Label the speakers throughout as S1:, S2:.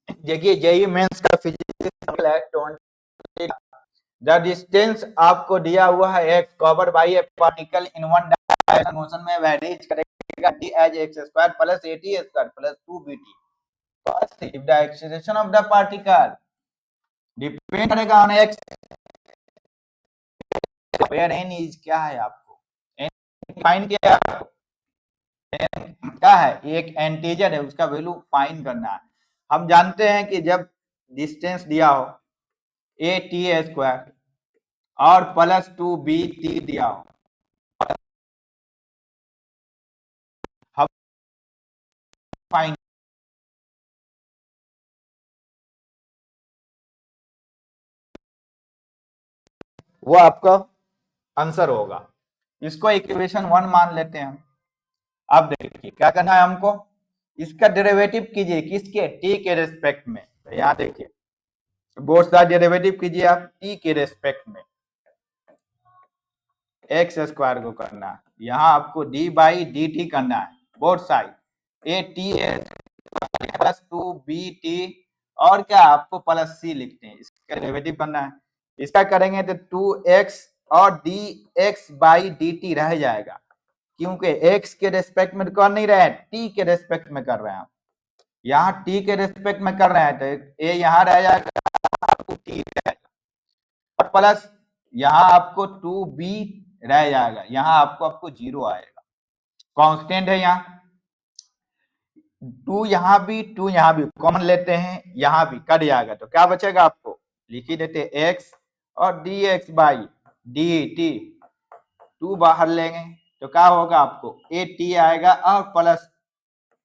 S1: देखिए JEE mains का physics the distance आपको दिया हुआ है x covered by a particle in one direction motion में वेरीज करेगा d as x square plus a t square plus 2bt। First if the acceleration of the particle depend करेगा on x where n is क्या है आपको N find किया क्या है एक इंटीजर है उसका वैल्यू फाइंड करना है। हम जानते हैं कि जब डिस्टेंस दिया हो ए टी स्क्वायर और प्लस 2bt दिया हो हम फाइंड वो आपका आंसर होगा। इसको इक्वेशन 1 मान लेते हैं। अब देखिए क्या करना है हमको, इसका डेरिवेटिव कीजिए किसके टी के रेस्पेक्ट में। तो यहाँ देखिए बोथ साइड डेरिवेटिव कीजिए आप टी के रेस्पेक्ट में एक्स स्क्वायर को करना है, यहाँ आपको डी बाई डी टी करना है both side A T plus 2bt और क्या आपको प्लस सी लिखते हैं इसका डेरिवेटिव करना है। इसका करेंगे तो 2x और dx बाई dt रह जाएगा क्योंकि x के रेस्पेक्ट में कर नहीं रहे हैं t के रेस्पेक्ट में कर रहे हैं। यहाँ t के रेस्पेक्ट में कर रहे हैं तो a यहाँ रह जाएगा आपको t और प्लस यहाँ आपको 2b रह जाएगा, यहाँ आपको 0 आएगा कांस्टेंट है। यहाँ 2 यहाँ भी कॉमन लेते हैं, यहाँ भी कट जाएगा तो क्या बचेगा आपको लिख ही देते x और dx बाई dt 2 बाहर लेंगे तो क्या होगा आपको ए टी आएगा और प्लस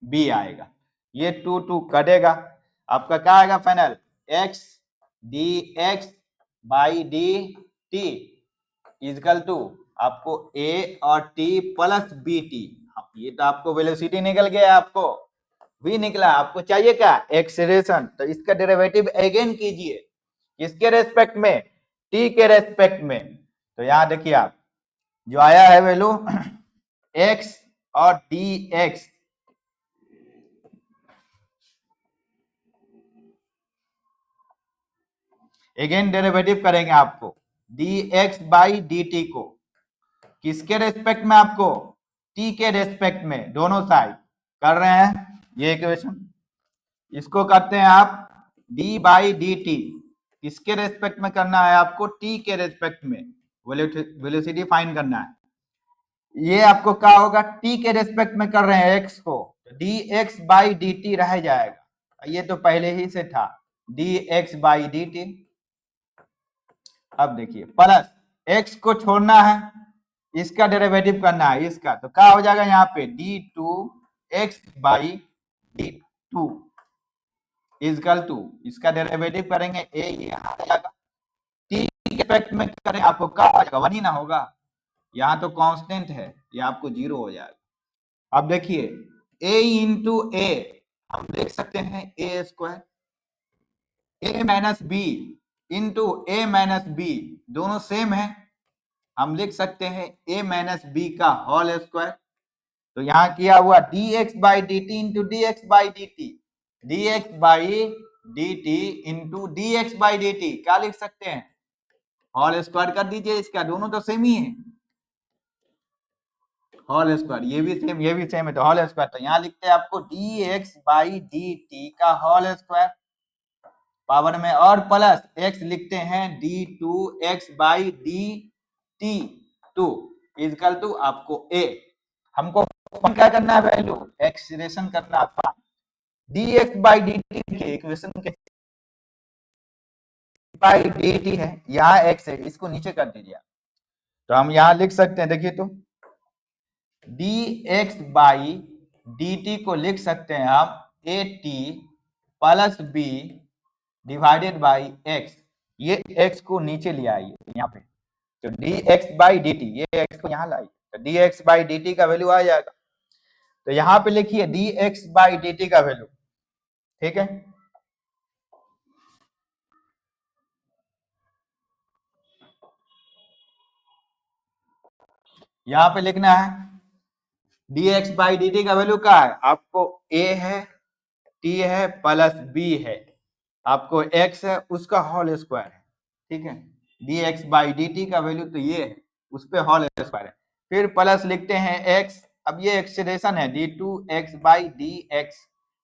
S1: b आएगा, ये 2 2 कटेगा आपका क्या आएगा final x dx by dt is equal to आपको a और t प्लस bt। ये तो आपको वेलोसिटी निकल गया, आपको v निकला, आपको चाहिए क्या एक्सेलरेशन। तो इसका डेरिवेटिव अगेन कीजिए किसके रेस्पेक्ट में t के रेस्पेक्ट में। तो यहां देखिए आप जो आया है वैल्यू x और dx अगेन डेरिवेटिव करेंगे आपको dx बाई dt को किसके रेस्पेक्ट में आपको t के रेस्पेक्ट में दोनों साइड कर रहे हैं ये इक्वेशन। इसको करते हैं आप d बाई dt किसके रेस्पेक्ट में करना है आपको t के रेस्पेक्ट में वेलोसिटी फाइंड करना है। ये आपको क्या होगा t के रेस्पेक्ट में कर रहे हैं x को dx बाई dt रह जाएगा, ये तो पहले ही से था dx बाई dt। अब देखिए प्लस x को छोड़ना है इसका डेरिवेटिव करना है इसका, तो क्या हो जाएगा यहाँ पे d2x by d2 is equal to इसका डेरिवेटिव करेंगे a यहाँ आ जाएगा t के रेस्पेक्ट में करें आपको क्या आ जाएगा 1 ही ना होगा, यहाँ तो कांस्टेंट है ये आपको 0 हो जाएगा। अब देखिए a इंटू ए हम देख सकते हैं a square a minus b into a minus b दोनों सेम है, हम लिख सकते हैं a माइनस बी का होल स्क्वायर। तो यहाँ किया हुआ dx by d t into dx by d t dx by d t into dx by d t क्या लिख सकते हैं होल स्क्वायर कर दीजिए, इसका दोनों तो सेम ही है होल स्क्वायर, ये भी सेम है तो होल स्क्वायर। तो यहाँ लिखते हैं आपको dx बाई डी टी का होल स्क्वायर पावर में और प्लस x लिखते हैं d2x by d t 2 is equal to आपको a। हमको क्या करना है वैल्यू एक्सेलरेशन करना है dx बाई dt के इक्वेशन के बाई dt है यहाँ x है इसको नीचे कर दीजिए तो हम यहाँ लिख सकते हैं देखिए तो dx बाई dt को लिख सकते हैं आप at plus b divided by x, ये x को नीचे ले आइए यहाँ पे तो dx बाई dt ये x को यहाँ लाइए तो dx बाई dt का वैल्यू आ जाएगा। तो यहाँ पे लिखिए dx बाई dt का वैल्यू, ठीक है। यहाँ पे लिखना है dx बाई dt का वैल्यू क्या है आपको a है t है प्लस b है आपको x है उसका होल स्क्वायर है, ठीक है, dx बाई dt का वैल्यू तो ये है, उस पे होल स्क्वायर है, फिर प्लस लिखते हैं x, अब ये एक्सप्रेशन है d2x by dx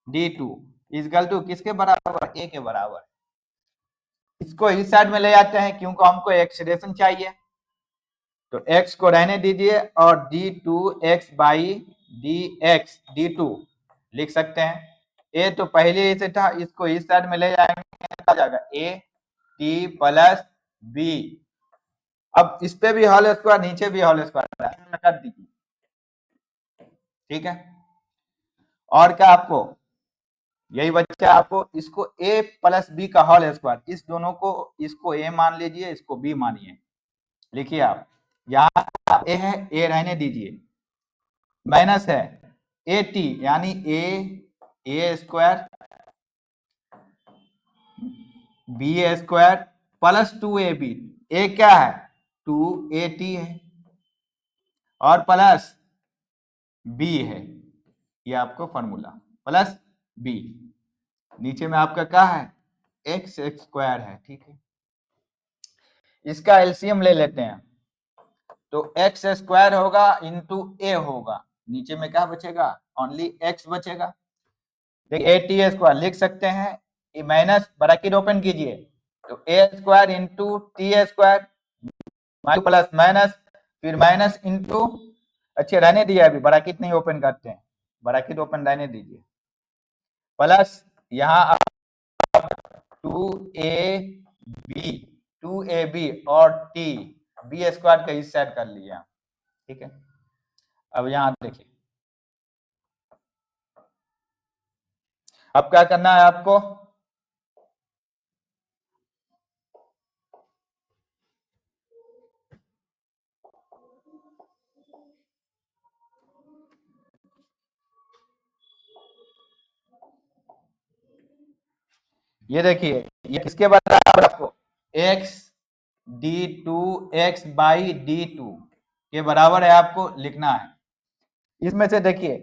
S1: d2 is equal to किसके बराबर, a के बराबर। इसको इस साइड में ले जाते हैं क्योंकि हमको एक्सप्रेशन चाहिए, तो x को रहने दीजिए और d2x बाई dx d2 लिख सकते हैं। a तो पहले से था, इसको इस साइड में ले जाएंगे आ जाएगा a t प्लस b। अब इस पे भी होल स्क्वायर, नीचे भी होल स्क्वायर कर दीजिए, ठीक है। और क्या आपको यही बच्चा, आपको इसको a प्लस बी का होल स्क्वायर, इस दोनों को, इसको a मान लीजिए, इसको b मानिए। लिखिए आप, यहाँ a है, a रहने दीजिए, माइनस है ए टी यानी a square b square plus 2ab, a क्या है 2at है और प्लस बी है, ये आपको फॉर्मूला प्लस बी, नीचे में आपका क्या है एक्स स्क्वायर है, ठीक है। इसका एलसीएम ले लेते हैं, तो एक्स स्क्वायर होगा इंटू ए होगा, नीचे में क्या बचेगा ओनली एक्स बचेगा। देखिए ए टी स्क्वायर लिख सकते हैं, माइनस ब्रैकेट ओपन कीजिए, तो a square into t square plus minus, फिर माइनस इंटू, अच्छे रहने दिए, अभी ब्रैकेट नहीं ओपन करते हैं, ब्रैकेट ओपन रहने दीजिए, प्लस यहाँ टू ए बी और टी बी स्क्वायर का इस साइड कर लिया, ठीक है। अब यहाँ देखिए, अब क्या करना है आपको, ये देखिए ये किसके बराबर, आपको x d2x बाई d2 के बराबर है, आपको लिखना है। इसमें से देखिए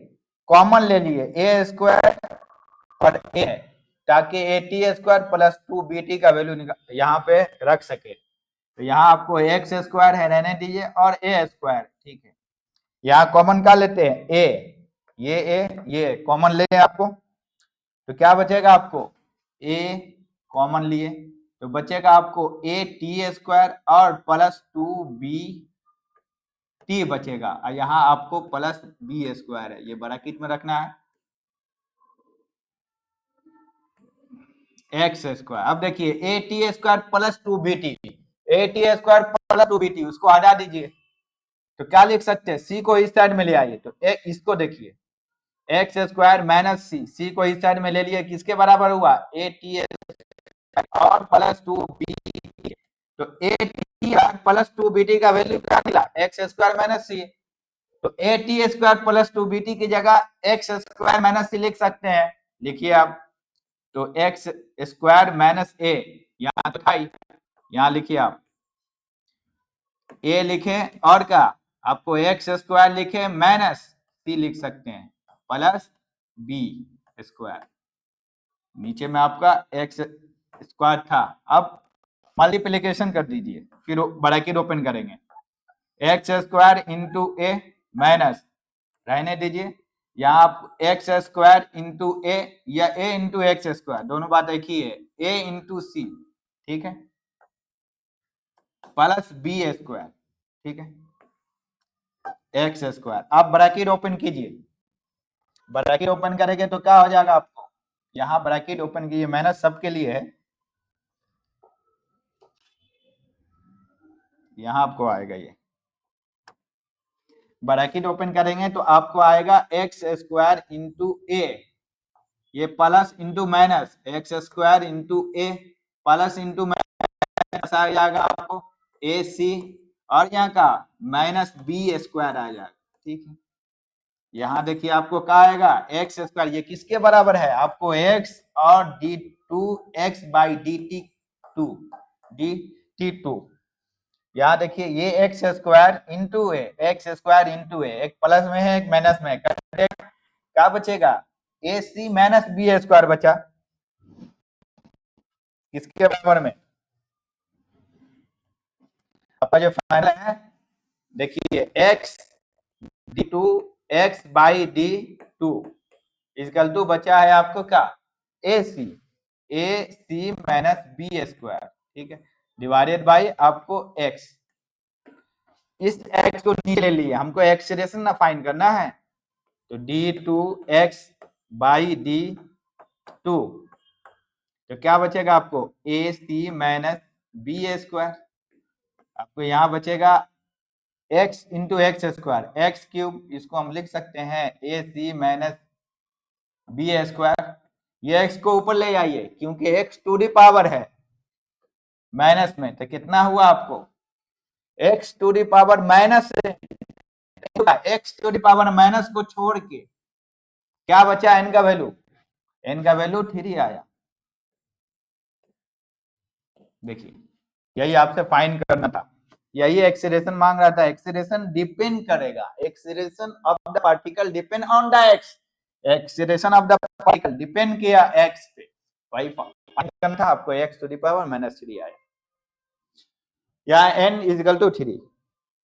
S1: कॉमन ले लिए ए स्क्वायर और ए है, ताकि ए टी स्क्वायर प्लस 2bt का वैल्यू यहाँ पे रख सके, तो यहाँ आपको एक्स स्क्वायर है रहने दीजिए और ए स्क्वायर, ठीक है। यहाँ कॉमन का लेते हैं ये कॉमन ले आपको, तो क्या बचेगा आपको a कॉमन लिए, तो बचेगा आपको ए टी स्क्वायर और प्लस 2b टी बचेगा, और यहाँ आपको प्लस बी स्क्वायर है, ये ब्रैकेट में रखना है एक्स स्क्वायर। अब देखिए ए टी स्क्वायर प्लस 2bt, ए टी स्क्वायर प्लस 2bt उसको हटा दीजिए, तो क्या लिख सकते हैं, सी को इस साइड में ले आइए, तो इसको देखिए एक्स स्क्वायर माइनस सी को इस साइड में ले लिए, किसके बराबर हुआ ए टी और प्लस 2b, तो ए टी प्लस 2bt का वैल्यू क्या मिला एक्स स्क्वायर माइनस सी, तो ए टी स्क्वायर प्लस 2bt की जगह एक्स स्क्वायर माइनस सी लिख सकते हैं, लिखिए आप, तो एक्स स्क्वायर माइनस ए, यहाँ तो था ही, यहाँ लिखिए आप ए लिखे और क्या आपको एक्स स्क्वायर लिखे माइनस सी लिख सकते हैं प्लस बी स्क्वायर, नीचे में आपका एक्स स्क्वायर था। अब मल्टीप्लिकेशन कर दीजिए, फिर ब्रैकेट ओपन करेंगे, x square into a minus रहने दीजिए, यहाँ आप एक्स स्क्वायर इंटू ए या ए इंटू एक्स स्क्वायर, दोनों बात एक ही है, ए इंटू सी, ठीक है, प्लस बी स्क्वायर, ठीक है, एक्स स्क्वायर। आप ब्रैकेट ओपन कीजिए, ब्रैकेट ओपन करेंगे तो क्या हो जाएगा आपको, यहाँ ब्रैकेट ओपन कीजिए, माइनस सबके लिए है, यहाँ आपको आएगा ये, ब्रैकेट ओपन करेंगे तो आपको आएगा एक्स स्क्वायर इंटू ए, ये plus into minus x square into a plus into minus आ जाएगा आपको ए सी, और यहाँ का माइनस बी स्क्वायर आ जाएगा, ठीक है। यहाँ देखिए आपको क्या आएगा एक्स स्क्वायर, ये किसके बराबर है आपको एक्स और d two x by d t two, यहाँ देखिए ये x square into a, x square into a, एक प्लस में है एक माइनस में है, क्या बचेगा ए सी माइनस बी स्क्वायर बचा, किसके बराबर में? आपका जो फाइनल है देखिए x d2 x by d2 is equal to बचा है आपको क्या? ac माइनस बी स्क्वायर, ठीक है, डिवाइडेड बाई आपको x। इस x को नीचे ले लिए, हमको एक्सीलरेशन ना फाइंड करना है, तो d2x बाई d2 तो क्या बचेगा आपको? ac minus b square. आपको यहां बचेगा x इंटू एक्स स्क्वायर, एक्स क्यूब, इसको हम लिख सकते हैं ac माइनस बी स्क्वायर। ये x को ऊपर ले आइए क्योंकि x टू दी पावर है माइनस में, तो कितना हुआ आपको? x to the power minus, x to the power minus को छोड़ के क्या बचा? n का वैल्यू, n का वैल्यू 3 आया। देखिए यही आपसे फाइंड करना था, यही एक्सीलरेशन मांग रहा था। एक्सीलरेशन डिपेंड करेगा, acceleration of the particle depend on the x, acceleration of the particle depend किया एक्स पे, वही फाइंड करना था आपको। x to the power minus 3 आया, या n इज इक्वल टू 3।